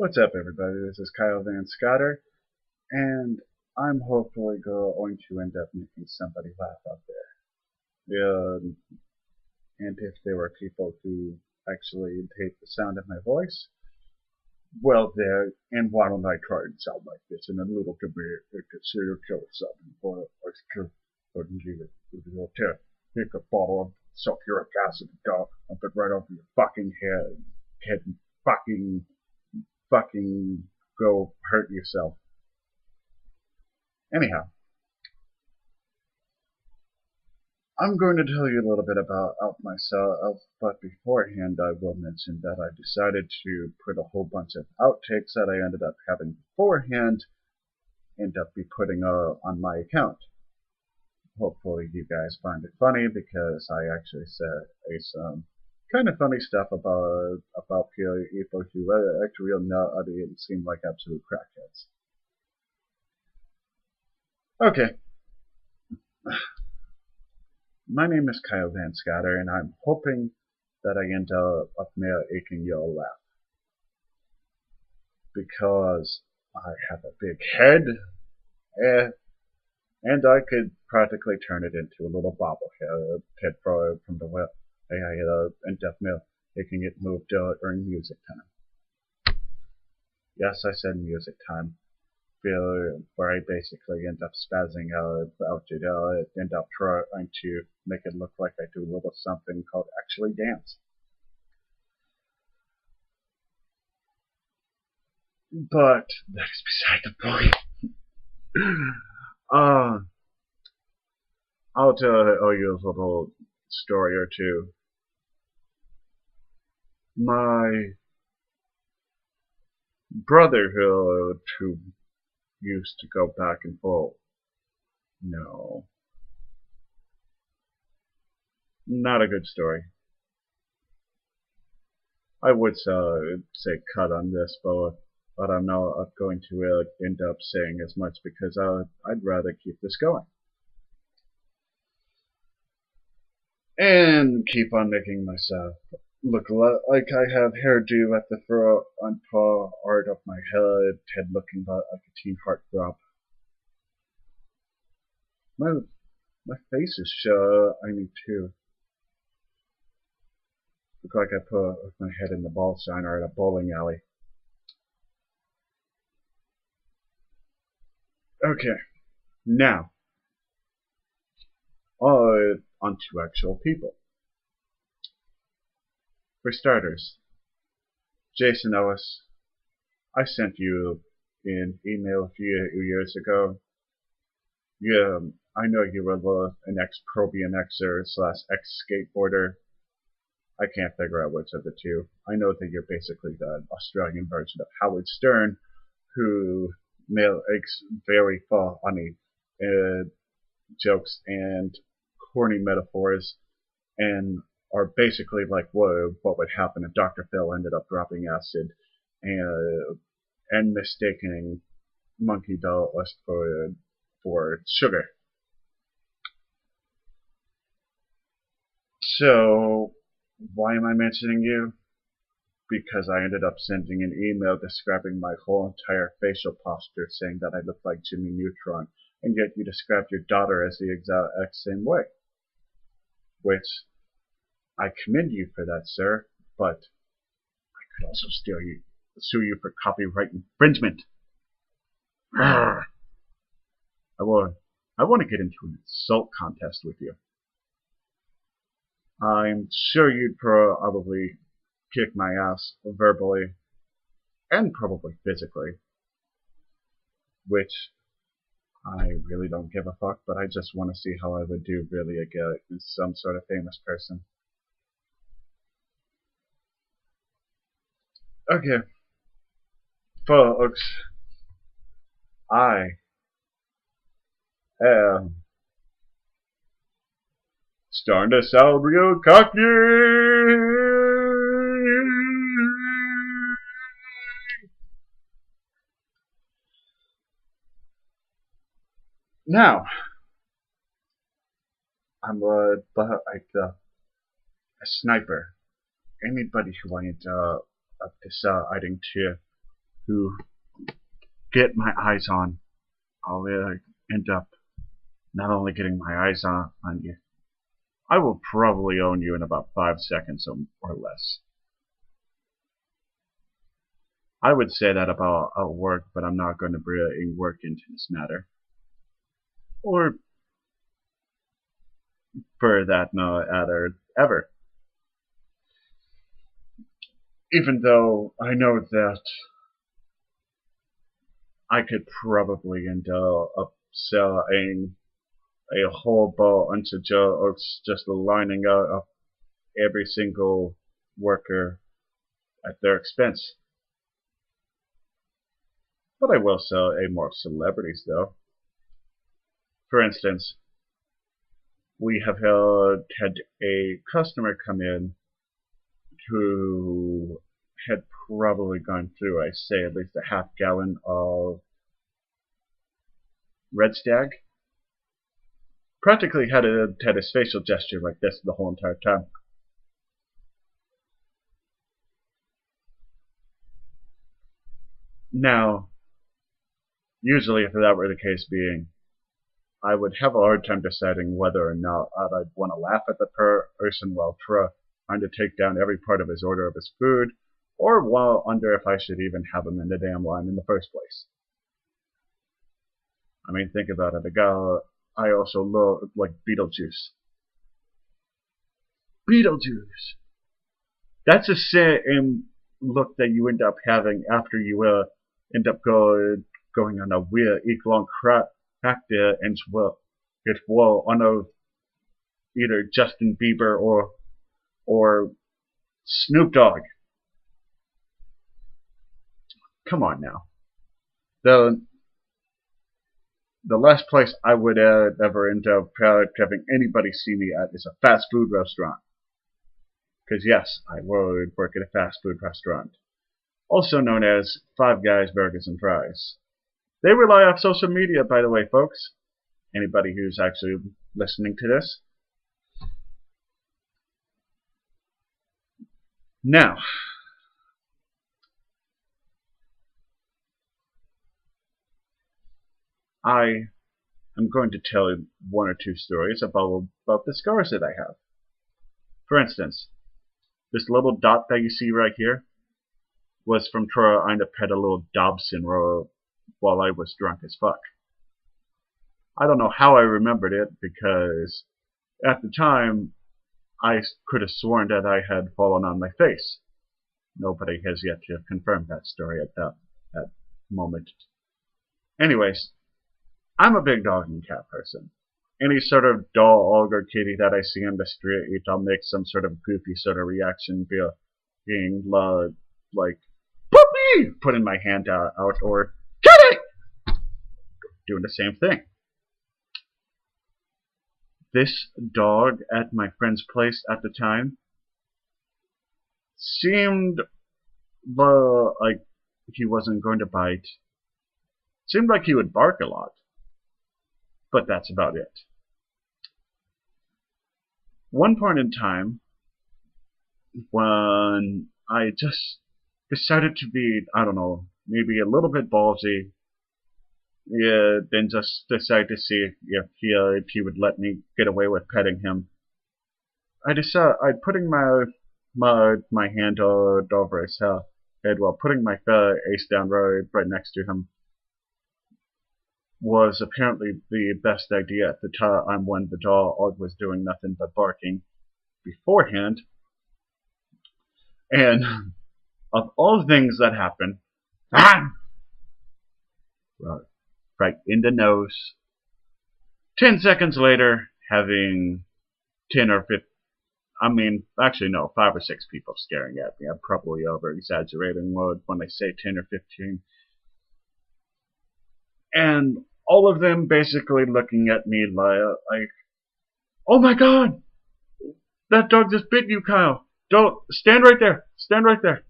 What's up, everybody? This is Kyle Van Scotter, and I'm hopefully going to end up making somebody laugh out there. And if there were people who actually hate the sound of my voice, well, there. And why don't I try and sound like this in a little bit, consider kill something for us to leave it to take a bottle of sulfuric acid and dump it right over your fucking head and fucking go hurt yourself. Anyhow, I'm going to tell you a little bit about myself, but beforehand I will mention that I decided to put a whole bunch of outtakes that I ended up having beforehand end up be putting on my account. Hopefully you guys find it funny because I actually said some kind of funny stuff about people who actually real nutty and seem like absolute crackheads. Okay. My name is Kyle Van Scotter, and I'm hoping that I end up making you all laugh. Because I have a big head, and I could practically turn it into a little bobblehead from the way I end up making it move during music time. Yes, I said music time. Where I basically end up spazzing out about it, end up trying to make it look like I do a little something called actually dance. But that's beside the point. I'll tell you a little story or two. My brother who used to go back and forth. No, not a good story. I would say cut on this, but I'm not going to end up saying as much because I'd rather keep this going. And keep on making myself look like I have hairdo at the front part of my head looking like a teen heartthrob. My my face is shiny too. Look like I put my head in the ball shiner at a bowling alley. Okay, now on to actual people. For starters, Jason Ellis, I sent you an email a few years ago. Yeah, I know you were an ex-pro BMXer / ex-skateboarder. I can't figure out which of the two. I know that you're basically the Australian version of Howard Stern, who makes very funny jokes and corny metaphors, and are basically like what would happen if Dr. Phil ended up dropping acid and mistaking monkey dust for sugar. So, why am I mentioning you? Because I ended up sending an email describing my whole entire facial posture, saying that I looked like Jimmy Neutron, and yet you described your daughter as the exact same way. Which, I commend you for that, sir, but I could also sue you for copyright infringement. I want to get into an insult contest with you. I'm sure you'd probably kick my ass verbally and probably physically, which I really don't give a fuck, but I just want to see how I would do really against some sort of famous person. Okay, folks, I am starting to sound real cocky. Now, I'm like a sniper. Anybody who I end up deciding to who get my eyes on, I'll end up not only getting my eyes on you, I will probably own you in about 5 seconds or less. I would say that about work, but I'm not going to bring work into this matter. Or for that matter, ever. Even though I know that I could probably end up selling a whole bunch of jokes just lining up every single worker at their expense. But I will sell a more celebrities though. For instance, we have had a customer come in who had probably gone through, I say, at least a half-gallon of Red Stag. Practically had his facial gesture like this the whole entire time. Now, usually if that were the case being, I would have a hard time deciding whether or not I'd want to laugh at the person while trying to take down every part of his order of his food, or wonder if I should even have him in the damn line in the first place. I mean, think about it. The guy I also love, like Beetlejuice. Beetlejuice! That's the same look that you end up having after you end up going on a week-long crack there and get on either Justin Bieber or Snoop Dogg. Come on now. The last place I would ever end up having anybody see me at is a fast food restaurant. Because yes, I would work at a fast food restaurant, also known as Five Guys Burgers and Fries. They rely on social media, by the way, folks. Anybody who's actually listening to this. Now, I am going to tell you one or two stories about the scars that I have. For instance, this little dot that you see right here was from trying to pet a little Dobson while I was drunk as fuck. I don't know how I remembered it because at the time I could have sworn that I had fallen on my face. Nobody has yet to confirm that story at that moment. Anyways, I'm a big dog and cat person. Any sort of dog or kitty that I see on the street, I'll make some sort of goofy sort of reaction being like, puppy! Putting my hand out or, kitty! Doing the same thing. This dog at my friend's place at the time seemed like he wasn't going to bite. Seemed like he would bark a lot. But that's about it. One point in time, when I just decided to be, I don't know, maybe a little bit ballsy, then just decided to see if he would let me get away with petting him. I'd putting my hand over his head while putting my face down right next to him was apparently the best idea at the time when the dog was doing nothing but barking beforehand. And of all the things that happened, right in the nose. 10 seconds later, having 10 or 15, I mean, actually no, 5 or 6 people staring at me. I'm probably over-exaggerating when I say 10 or 15. And all of them basically looking at me like, oh my god! That dog just bit you, Kyle! Don't, stand right there! Stand right there!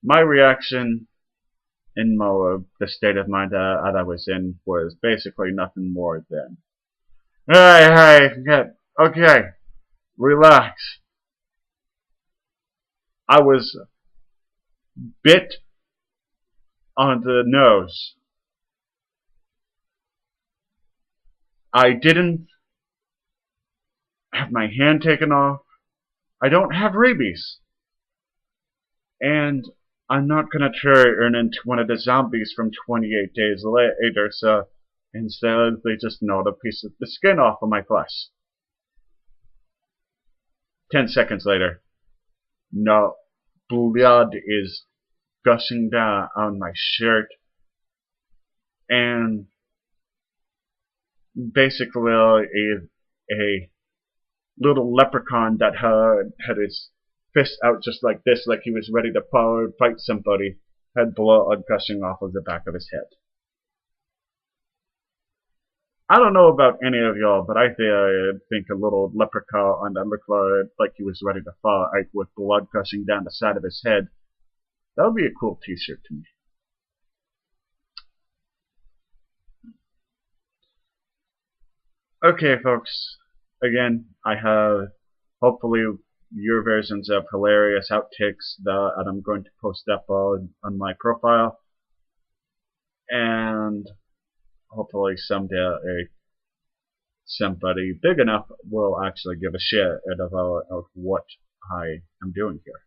My reaction in the state of mind that I was in was basically nothing more than, hey, okay, relax. I was bit on the nose. I didn't have my hand taken off. I don't have rabies. And I'm not gonna turn into one of the zombies from 28 Days Later, so instead they just gnawed a piece of the skin off of my flesh. 10 seconds later, no blood is gushing down on my shirt, and basically a little leprechaun that had his fist out just like this, like he was ready to fight somebody, had blood gushing off of the back of his head. I don't know about any of y'all, but I think a little leprechaun that looked like he was ready to fight with blood gushing down the side of his head, that would be a cool t-shirt to me. Okay, folks. Again, I have hopefully your versions of hilarious outtakes that I'm going to post up on my profile, and hopefully someday somebody big enough will actually give a shit of what I am doing here.